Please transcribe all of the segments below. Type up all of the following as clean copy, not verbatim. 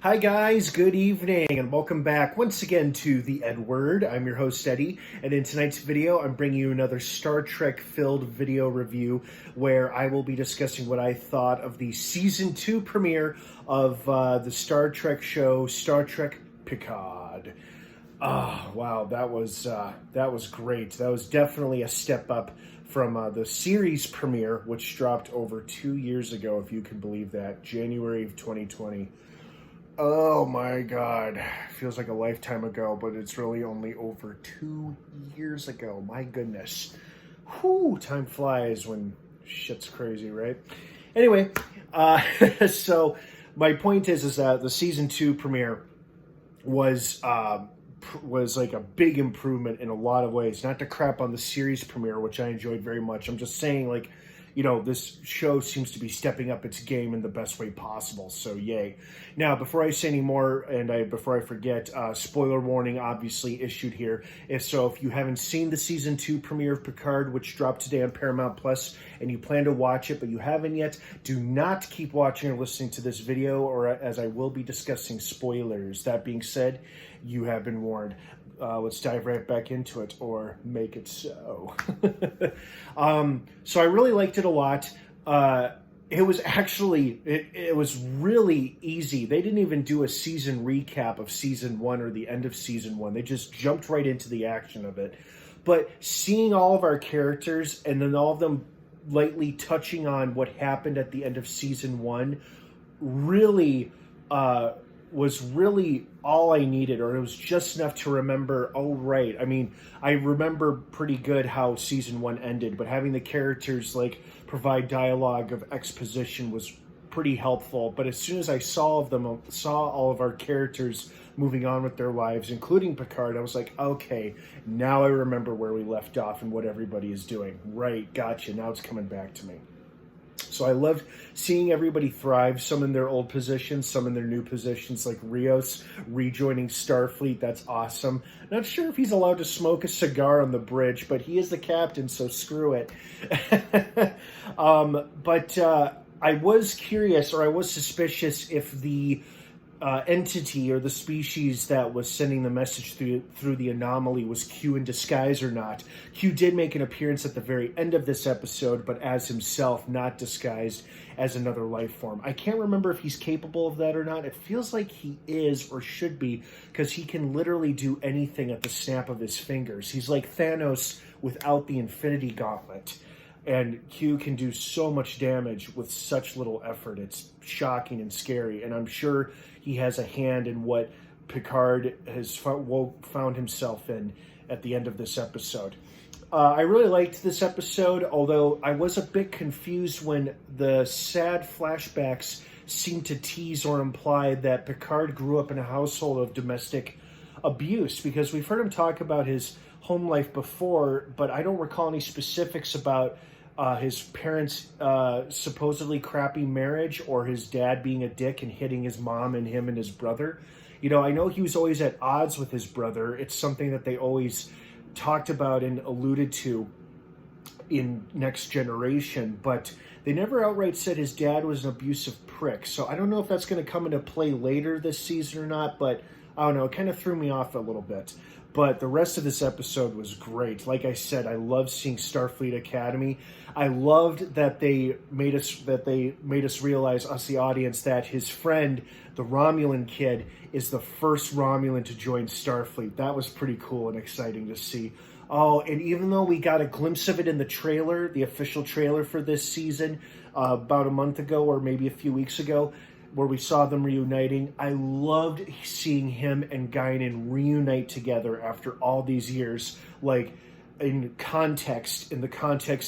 Hi guys, good evening, and welcome back once again to the EdWord. I'm your host Eddie, and in tonight's video I'm bringing you another Star Trek filled video review where I will be discussing what I thought of the Season 2 premiere of the Star Trek show Star Trek Picard. Oh, wow, that was great. That was definitely a step up from the series premiere, which dropped over 2 years ago, if you can believe that, January of 2020. Oh my God, feels like a lifetime ago, but it's really only over 2 years ago. My goodness. Whew, time flies when shit's crazy, right? Anyway, so my point is that the season 2 premiere was like a big improvement in a lot of ways. Not to crap on the series premiere, which I enjoyed very much. I'm just saying, like, you know, this show seems to be stepping up its game in the best way possible, so yay. Now, before I say any more, and before I forget, spoiler warning obviously issued here. If you haven't seen the Season 2 premiere of Picard, which dropped today on Paramount Plus, and you plan to watch it, but you haven't yet, do not keep watching or listening to this video, or as I will be discussing spoilers. That being said, you have been warned. Let's dive right back into it, or make it so. So I really liked it a lot. It was actually, it was really easy. They didn't even do a season recap of season 1 or the end of season 1. They just jumped right into the action of it. But seeing all of our characters and then all of them lightly touching on what happened at the end of season 1 really was really all I needed, or it was just enough to remember, oh, right. I mean, I remember pretty good how season 1 ended, but having the characters, like, provide dialogue of exposition was pretty helpful. But as soon as I saw all of our characters moving on with their lives, including Picard, I was like, okay, now I remember where we left off and what everybody is doing. Right, gotcha, now it's coming back to me. So I loved seeing everybody thrive, some in their old positions, some in their new positions, like Rios rejoining Starfleet. That's awesome. Not sure if he's allowed to smoke a cigar on the bridge, but he is the captain, so screw it. But I was curious, or I was suspicious, if the entity or the species that was sending the message through the anomaly was Q in disguise or not. Q did make an appearance at the very end of this episode, but as himself, not disguised as another life form. I can't remember if he's capable of that or not. It feels like he is, or should be, because he can literally do anything at the snap of his fingers. He's like Thanos without the Infinity Gauntlet. And Q can do so much damage with such little effort. It's shocking and scary. And I'm sure he has a hand in what Picard has found himself in at the end of this episode. I really liked this episode, although I was a bit confused when the sad flashbacks seemed to tease or imply that Picard grew up in a household of domestic abuse, because we've heard him talk about his home life before, but I don't recall any specifics about his parents' supposedly crappy marriage, or his dad being a dick and hitting his mom and him and his brother. You know, I know he was always at odds with his brother. It's something that they always talked about and alluded to in Next Generation, but they never outright said his dad was an abusive prick. So I don't know if that's going to come into play later this season or not, but I don't know, it kind of threw me off a little bit. But the rest of this episode was great. Like I said, I loved seeing Starfleet Academy. I loved that they made us realize, us the audience, that his friend, the Romulan kid, is the first Romulan to join Starfleet. That was pretty cool and exciting to see. Oh, and even though we got a glimpse of it in the trailer, the official trailer for this season, about a month ago or maybe a few weeks ago, where we saw them reuniting, I loved seeing him and Guyan reunite together after all these years, like in the context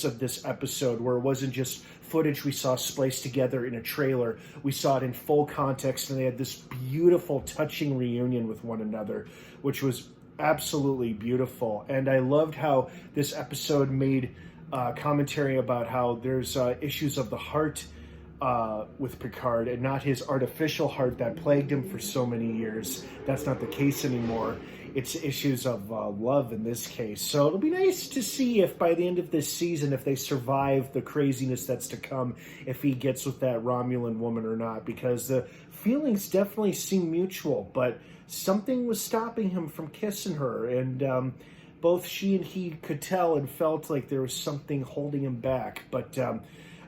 of this episode, where it wasn't just footage we saw spliced together in a trailer. We saw it in full context, and they had this beautiful, touching reunion with one another, which was absolutely beautiful. And I loved how this episode made commentary about how there's issues of the heart with Picard, and not his artificial heart that plagued him for so many years. That's not the case anymore. It's issues of love in this case. So it'll be nice to see if by the end of this season, if they survive the craziness that's to come, if he gets with that Romulan woman or not, because the feelings definitely seemed mutual, but something was stopping him from kissing her, and both she and he could tell and felt like there was something holding him back. But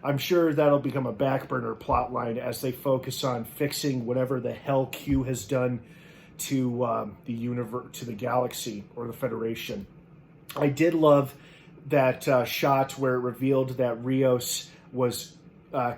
I'm sure that'll become a back burner plot line as they focus on fixing whatever the hell Q has done to the universe, to the galaxy, or the Federation. I did love that shot where it revealed that Rios was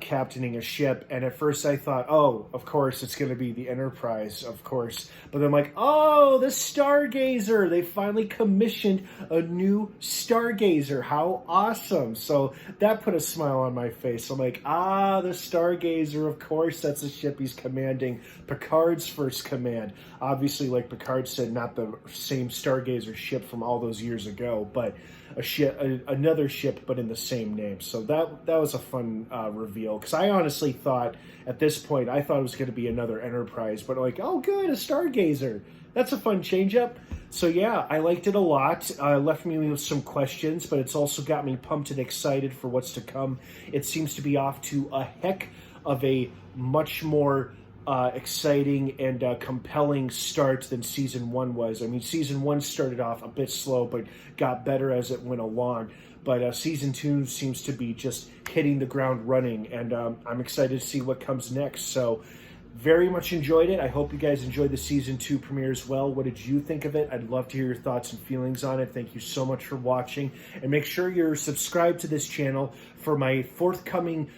captaining a ship, and at first I thought, oh, of course it's going to be the Enterprise, of course. But then I'm like, oh, the Stargazer! They finally commissioned a new Stargazer. How awesome! So that put a smile on my face. I'm like, the Stargazer, of course, that's the ship he's commanding. Picard's first command. Obviously, like Picard said, not the same Stargazer ship from all those years ago, but a ship, another ship, but in the same name. So that was a fun reveal, because I honestly thought at this point it was going to be another Enterprise, but like, oh good, a Stargazer. That's a fun change up. So yeah, I liked it a lot. Left me with some questions, but it's also got me pumped and excited for what's to come. It seems to be off to a heck of a much more exciting and compelling start than season 1 was. I mean, season 1 started off a bit slow, but got better as it went along. But season 2 seems to be just hitting the ground running, and I'm excited to see what comes next. So very much enjoyed it. I hope you guys enjoyed the season 2 premiere as well. What did you think of it? I'd love to hear your thoughts and feelings on it. Thank you so much for watching, and make sure you're subscribed to this channel for my forthcoming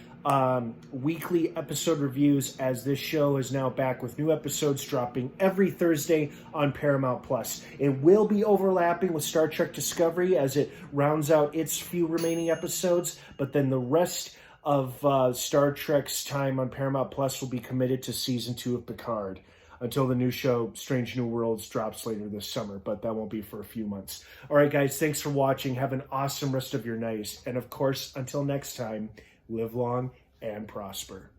weekly episode reviews, as this show is now back with new episodes dropping every Thursday on Paramount Plus. It will be overlapping with Star Trek Discovery as it rounds out its few remaining episodes, but then the rest of Star Trek's time on Paramount Plus will be committed to season 2 of Picard until the new show Strange New Worlds drops later this summer, but that won't be for a few months. All right, guys, thanks for watching. Have an awesome rest of your night, and of course, until next time, live long and prosper.